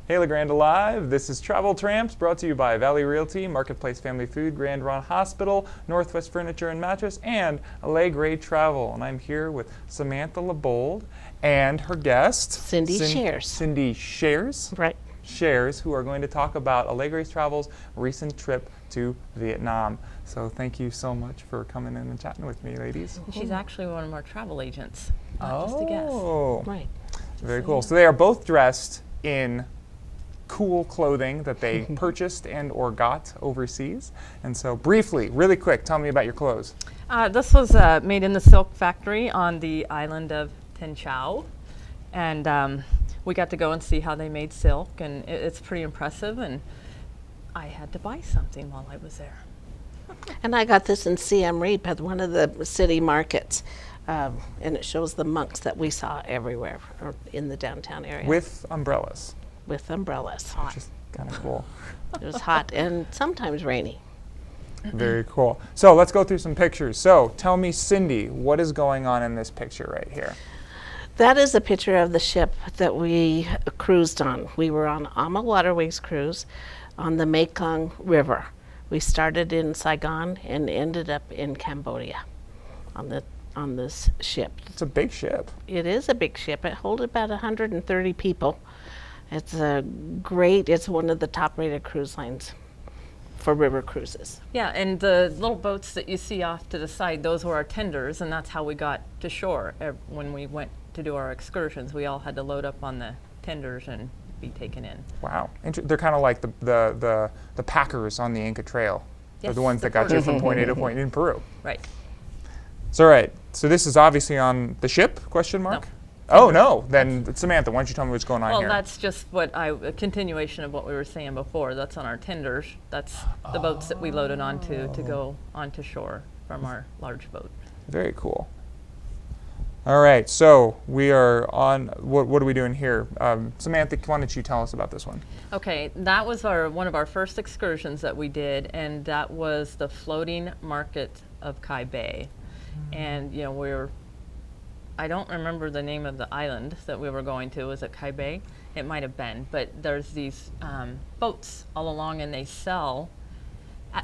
Hey, LeGrand Alive. This is Travel Tramps, brought to you by Valley Realty, Marketplace Family Food, Grand Ron Hospital, Northwest Furniture and Mattress, and Alegre Travel. And I'm here with Samantha LeBold and her guest, Cindy Shares. Cindy Shares. Right. Shares, who are going to talk about Alegre Travel's recent trip to Vietnam. So thank you so much for coming in and chatting with me, ladies. She's actually one of our travel agents, not just a guest. Oh, Right. very cool. So they are both dressed in cool clothing that they purchased and or got overseas. And so briefly, really quick, tell me about your clothes. This was made in the silk factory on the island of Ten Chau. And we got to go and see how they made silk, and it's pretty impressive. And I had to buy something while I was there. And I got this in Siem Reap at one of the city markets. And it shows the monks that we saw everywhere in the downtown area. With umbrellas. With umbrellas. Which is kind of cool. It was hot and sometimes rainy. Very cool. So let's go through some pictures. So tell me, Cindy, what is going on in this picture right here? That is a picture of the ship that we cruised on. We were on Ama Waterways cruise on the Mekong River. We started in Saigon and ended up in Cambodia on this ship. It's a big ship. It is a big ship. It holds about 130 people. It's one of the top rated cruise lines for river cruises. Yeah, and the little boats that you see off to the side, those were our tenders, and that's how we got to shore. When we went to do our excursions, we all had to load up on the tenders and be taken in. Wow. They're kind of like the packers on the Inca Trail. They're Yes, the ones the that got you porters. from point A to point in Peru. Right. So, right. So this is obviously on the ship, question mark? No. Oh, no. Then, Samantha, why don't you tell me what's going on Well, here? that's just a continuation of what we were saying before. That's on our tenders. That's the boats that we loaded onto to go onto shore from our large boat. Very cool. All right. So we are on, what are we doing here? Samantha, why don't you tell us about this one? Okay, that was one of our first excursions that we did, and that was the floating market of Kai Bay. And, you know, I don't remember the name of the island that we were going to. Was it Kai Bay? It might have been. But there's these boats all along, and they sell.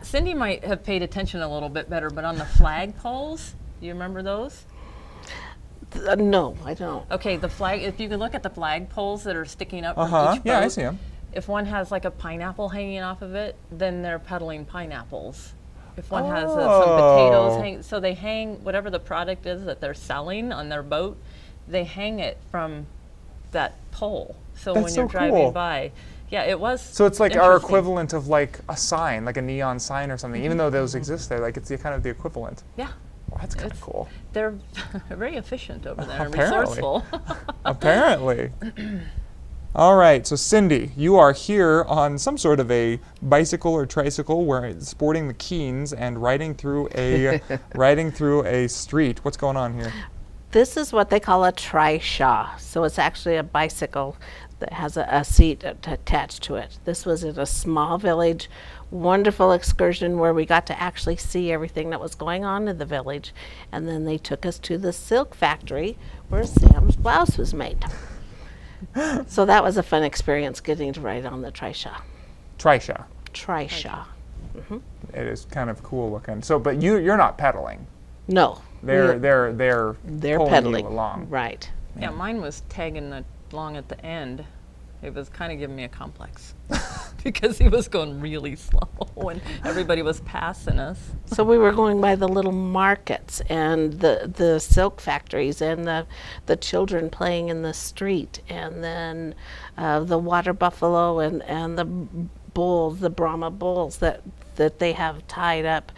Cindy might have paid attention a little bit better, but on the flag poles, do you remember those? No, I don't. Okay, if you can look at the flag poles that are sticking up from each boat. Yeah, I see them. If one has like a pineapple hanging off of it, then they're peddling pineapples. If one has some potatoes hanging, so they hang whatever the product is that they're selling on their boat, they hang it from that pole. So That's when so you're driving cool. by, yeah, it was. So it's like our interesting. equivalent of like a sign, like a neon sign or something, even though those exist there, like it's kind of the equivalent. Yeah, Well, that's kind of cool. they're very efficient over there and Apparently. resourceful. Apparently. All right, so Cindy, you are here on some sort of a bicycle or tricycle, sporting the Keens and riding through a street. What's going on here? This is what they call a trishaw. So it's actually a bicycle that has a seat attached to it. This was in a small village, wonderful excursion where we got to actually see everything that was going on in the village. And then they took us to the silk factory where Sam's blouse was made. So that was a fun experience, getting to ride on the trishaw. Trishaw. Trishaw. It is kind of cool looking. So, but you're not pedaling. No. They're pulling pedaling. you along. Right. Yeah, mine was tagging along at the end. It was kind of giving me a complex because he was going really slow and everybody was passing us. So we were going by the little markets and the silk factories and the children playing in the street, and then the water buffalo and the bulls, the Brahma bulls that they have tied up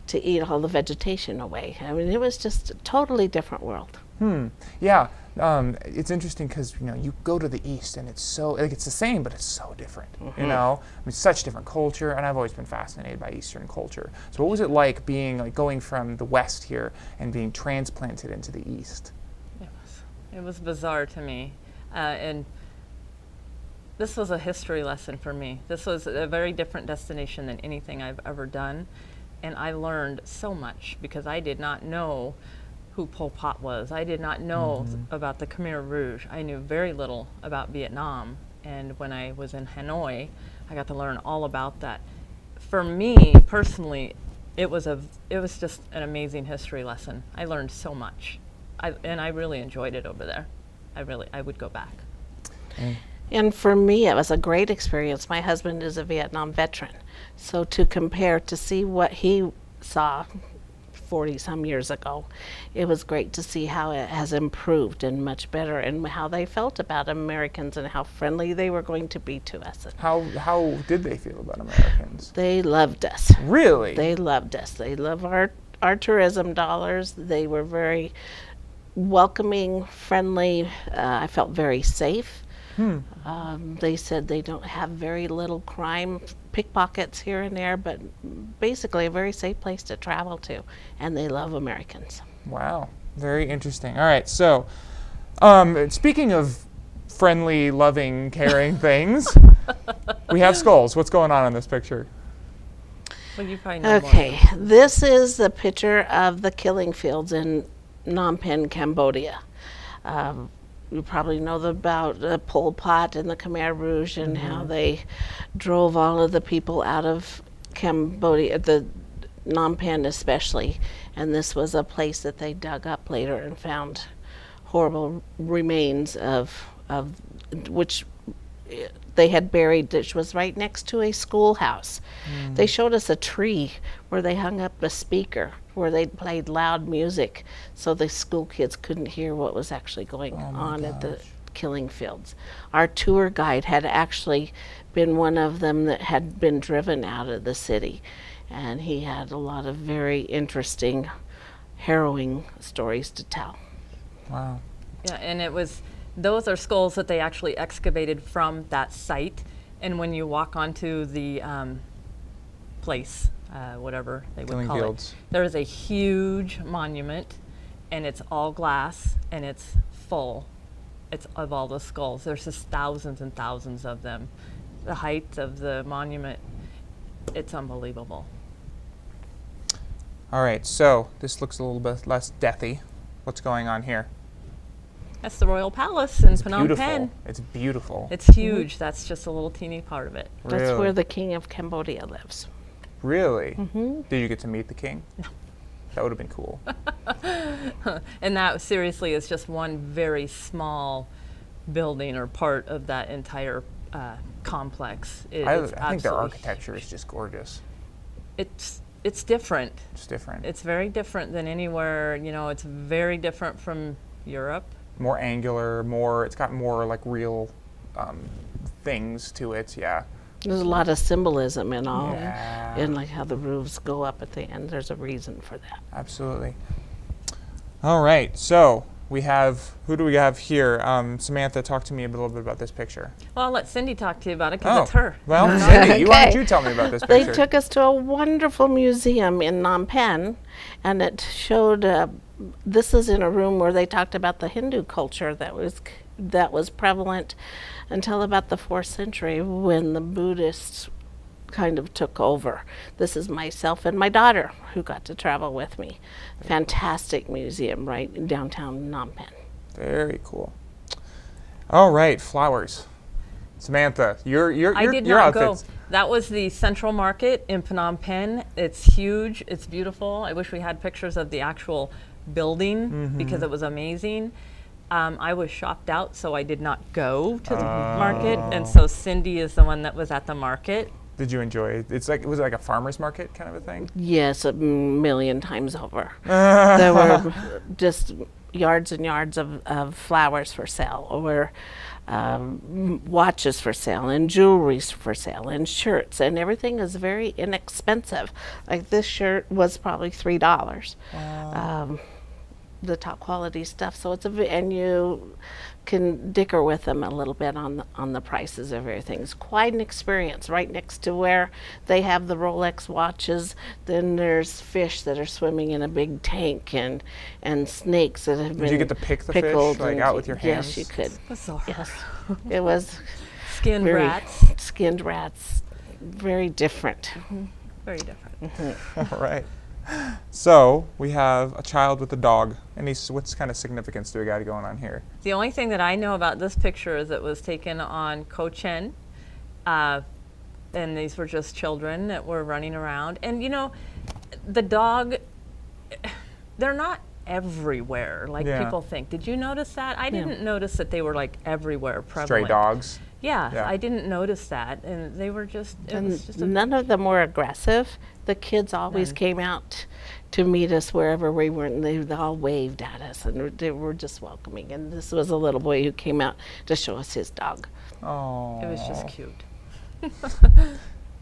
to eat all the vegetation away. I mean, it was just a totally different world. Yeah. It's interesting because you go to the East and it's so it's the same, but it's so different. Such different culture, and I've always been fascinated by Eastern culture. So what was it like going from the West here and being transplanted into the East? It was bizarre to me, and this was a history lesson for me. This was a very different destination than anything I've ever done, and I learned so much because I did not know who Pol Pot was. I did not know about the Khmer Rouge. I knew very little about Vietnam, And when I was in Hanoi, I got to learn all about that. For me personally, it was just an amazing history lesson. I learned so much, and I really enjoyed it over there. I would go back. And for me, it was a great experience. My husband is a Vietnam veteran. So to compare, to see what he saw 40 some years ago, it was great to see how it has improved and much better, and how they felt about Americans and how friendly they were going to be to us. How did they feel about Americans? They loved us. Really? They loved us. They love our tourism dollars. They were very welcoming, friendly. I felt very safe. They said they don't have very little crime, pickpockets here and there, but basically a very safe place to travel to, and they love Americans. Wow, very interesting. All right, so speaking of friendly, loving, caring things, we have skulls. What's going on in this picture? Well, you probably know more. Okay, this is the picture of the killing fields in Phnom Penh, Cambodia. You probably know about Pol Pot and the Khmer Rouge and how they drove all of the people out of Cambodia, the Phnom Penh especially. And this was a place that they dug up later and found horrible remains of which they had buried, which was right next to a schoolhouse. They showed us a tree where they hung up a speaker where they played loud music so the school kids couldn't hear what was actually going on at the killing fields. Our tour guide had actually been one of them that had been driven out of the city, and he had a lot of very interesting, harrowing stories to tell. Wow. Yeah, and those are skulls that they actually excavated from that site. And when you walk onto the place, whatever they would Killing call fields. it, there is a huge monument, and it's all glass, and it's full. It's of all the skulls. There's just thousands and thousands of them. The height of the monument, it's unbelievable. All right, so this looks a little bit less deathy. What's going on here? That's the Royal Palace in Phnom Beautiful. Penh. It's beautiful. It's huge. That's just a little teeny part of it. That's Really? where the King of Cambodia lives. Really? Did you get to meet the king? No. That would have been cool. And that seriously is just one very small building or part of that entire complex. I think their absolutely architecture is just gorgeous. It's different. It's different. It's very different than anywhere. It's very different from Europe. More angular, it's got more like real things to it, yeah. There's a lot of symbolism in all, Yeah. and like how the roofs go up at the end. There's a reason for that. Absolutely. All right, so who do we have here? Samantha, talk to me a little bit about this picture. Well, I'll let Cindy talk to you about it because it's her. Well, Cindy, why don't Okay. you tell me about this They picture? took us to a wonderful museum in Phnom Penh, and it showed. This is in a room where they talked about the Hindu culture that was prevalent until about the 4th century when the Buddhists kind of took over. This is myself and my daughter who got to travel with me. Fantastic museum right in downtown Phnom Penh. Very cool. All right, flowers. Samantha, your I did your not outfits. go. That was the Central Market in Phnom Penh. It's huge. It's beautiful. I wish we had pictures of the actual building because it was amazing. I was shopped out, so I did not go to the market, and so Cindy is the one that was at the market. Did you enjoy it? Was it like a farmer's market kind of a thing? Yes, a million times over. There were just yards and yards of flowers for sale, or watches for sale, and jewelry for sale, and shirts, and everything is very inexpensive. Like this shirt was probably $3. The top quality stuff, so and you can dicker with them a little bit on the prices of everything. It's quite an experience. Right next to where they have the Rolex watches, then there's fish that are swimming in a big tank, and snakes that have been Did you get to pick the fish, pickled like, and- out with your hands? Yes, you could. That's so hard. Yes, it was Skinned very rats. skinned rats, very different. Very different. All right. So we have a child with a dog. What's kind of significance do we got going on here? The only thing that I know about this picture is it was taken on Ko Chen, and these were just children that were running around. And you know, the dog, they're not everywhere like people think. Did you notice that? I didn't notice that they were like everywhere prevalent. Stray dogs. Yeah, I didn't notice that, and they were just. None of them were aggressive. The kids always came out to meet us wherever we were, and they all waved at us, and they were just welcoming. And this was a little boy who came out to show us his dog. Oh. It was just cute.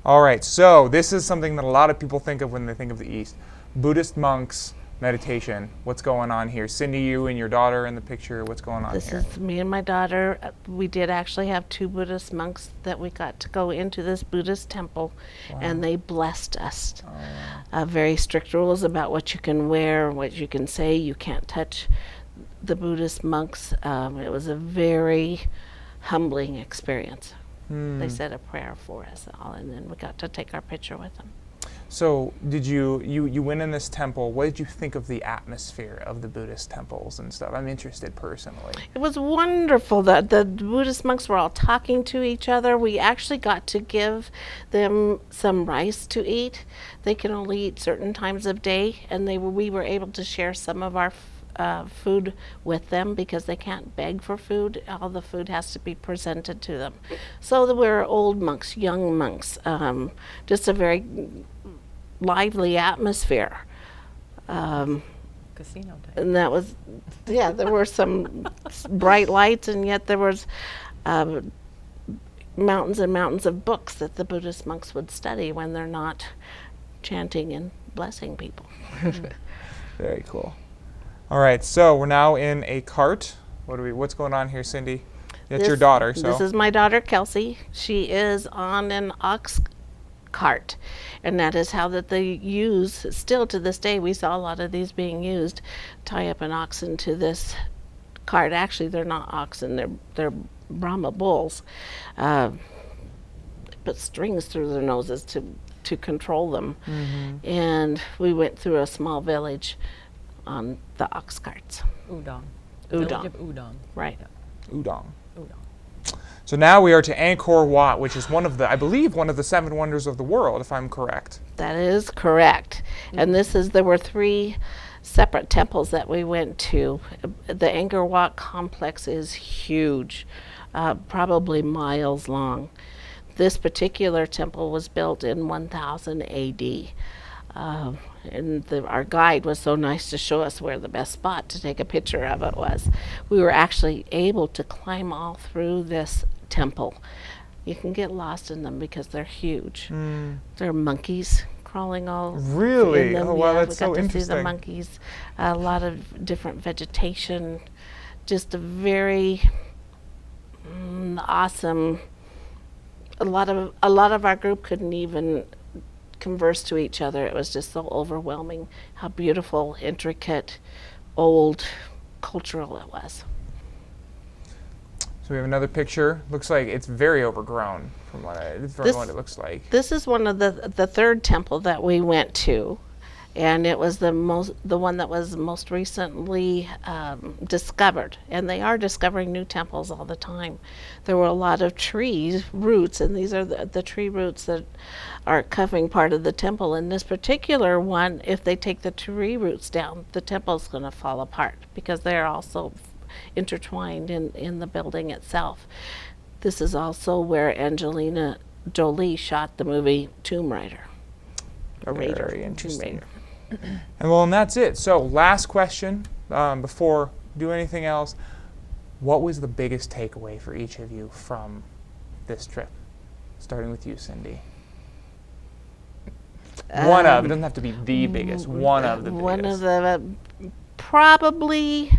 All right, so this is something that a lot of people think of when they think of the East. Buddhist monks, meditation. What's going on here? Cindy, you and your daughter in the picture. What's going on This here? is me and my daughter. We did actually have 2 Buddhist monks that we got to go into this Buddhist temple, and they blessed us. Very strict rules about what you can wear, what you can say. You can't touch the Buddhist monks. It was a very humbling experience. They said a prayer for us all, and then we got to take our picture with them. So did you went in this temple. What did you think of the atmosphere of the Buddhist temples and stuff? I'm interested personally. It was wonderful that the Buddhist monks were all talking to each other. We actually got to give them some rice to eat. They can only eat certain times of day, and we were able to share some of our food with them because they can't beg for food. All the food has to be presented to them. So there were old monks, young monks, just a very lively atmosphere. Casino type. And that was, there were some bright lights, and yet there was mountains and mountains of books that the Buddhist monks would study when they're not chanting and blessing people. Very cool. All right, so we're now in a cart. What's going on here, Cindy? That's your daughter, so. This is my daughter, Kelsey. She is on an ox cart, and that is how that they use, still to this day, we saw a lot of these being used, tie up an oxen to this cart. Actually, they're not oxen, they're Brahma bulls. Put strings through their noses to control them. And we went through a small village on the ox carts. Udon. Udon. Village of Udon. Right. Udon. Udon. So now we are to Angkor Wat, which is I believe one of the 7 wonders of the world, if I'm correct. That is correct. And there were 3 separate temples that we went to. The Angkor Wat complex is huge, probably miles long. This particular temple was built in 1000 AD. And our guide was so nice to show us where the best spot to take a picture of it was. We were actually able to climb all through this temple. You can get lost in them because they're huge. There are monkeys crawling all Really? in them. Oh, wow, that's we got so to see interesting. the monkeys. A lot of different vegetation. Just a very awesome. A lot of our group couldn't even converse to each other. It was just so overwhelming how beautiful, intricate, old, cultural it was. So we have another picture. Looks like it's very overgrown from what it looks like. This is one of the 3rd temple that we went to, and it was the one that was most recently discovered. And they are discovering new temples all the time. There were a lot of roots, and these are the tree roots that are covering part of the temple. In this particular one, if they take the tree roots down, the temple's going to fall apart because they are also intertwined in the building itself. This is also where Angelina Jolie shot the movie Tomb Raider. Very interesting. Tomb Raider. And that's it. So last question before we do anything else. What was the biggest takeaway for each of you from this trip? Starting with you, Cindy. It doesn't have to be the biggest, one of the biggest. One of the, probably,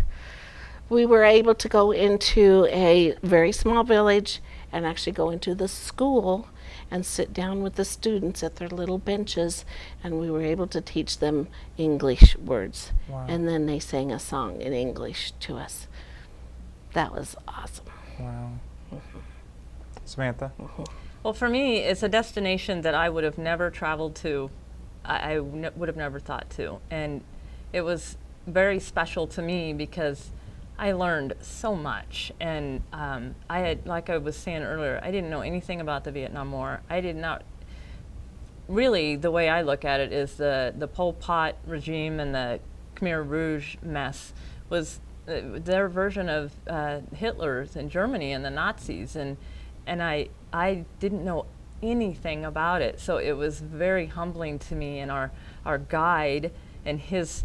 we were able to go into a very small village and actually go into the school and sit down with the students at their little benches, and we were able to teach them English words. Wow. And then they sang a song in English to us. That was awesome. Wow. Samantha? Well, for me, it's a destination that I would have never traveled to would have never thought to. And it was very special to me because I learned so much. And I had, like I was saying earlier, I didn't know anything about the Vietnam War. I did not really, the way I look at it is the Pol Pot regime and the Khmer Rouge mess was their version of Hitler's in Germany and the Nazis, and I didn't know anything about it, so it was very humbling to me. And our guide and his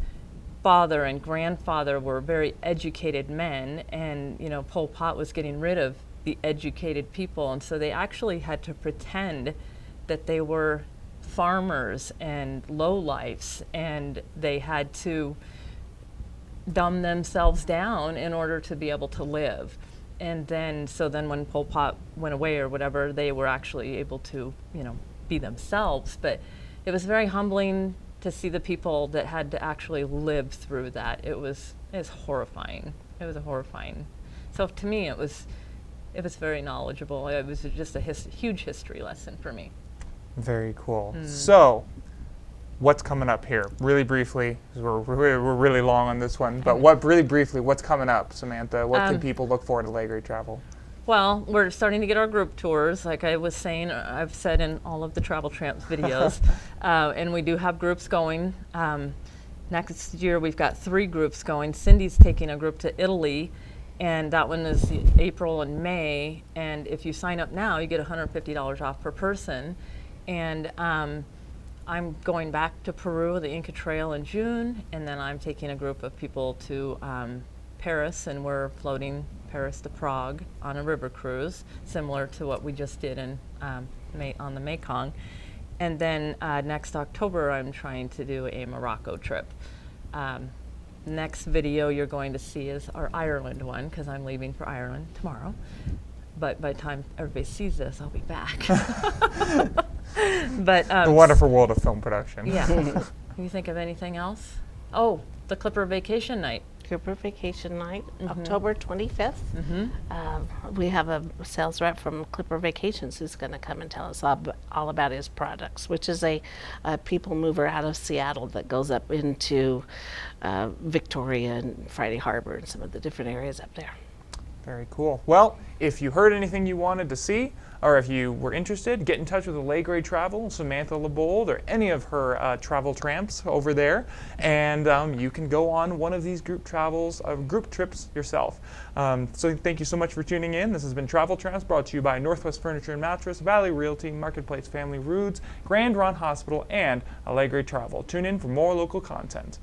father and grandfather were very educated men, and you know, Pol Pot was getting rid of the educated people, and so they actually had to pretend that they were farmers and lowlifes, and they had to dumb themselves down in order to be able to live. And then, so then when Pol Pot went away or whatever, they were actually able to, you know, be themselves. But it was very humbling to see the people that had to actually live through that. It was horrifying. It was horrifying. So to me, it was very knowledgeable. It was just a huge history lesson for me. Very cool. So, what's coming up here? Really briefly, 'cause we're really long on this one, but really briefly, what's coming up, Samantha? What can people look for at Alegre Travel? Well, we're starting to get our group tours, like I was saying, I've said in all of the Travel Tramps videos, and we do have groups going. Next year, we've got 3 groups going. Cindy's taking a group to Italy, and that one is April and May, and if you sign up now, you get $150 off per person. And I'm going back to Peru, the Inca Trail in June, and then I'm taking a group of people to Paris, and we're floating Paris to Prague on a river cruise, similar to what we just did in on the Mekong. And then next October, I'm trying to do a Morocco trip. Next video you're going to see is our Ireland one, because I'm leaving for Ireland tomorrow. But by the time everybody sees this, I'll be back. But The wonderful world of film production. yeah. Can you think of anything else? Oh, the Clipper Vacation Night. Clipper Vacation Night, October 25th. We have a sales rep from Clipper Vacations who's going to come and tell us all about his products, which is a people mover out of Seattle that goes up into Victoria and Friday Harbor and some of the different areas up there. Very cool. Well, if you heard anything you wanted to see, or if you were interested, get in touch with Alegre Travel, Samantha LeBold, or any of her travel tramps over there, and you can go on one of these group trips yourself. So thank you so much for tuning in. This has been Travel Tramps, brought to you by Northwest Furniture and Mattress, Valley Realty, Marketplace Family Roots, Grand Ron Hospital, and Alegre Travel. Tune in for more local content.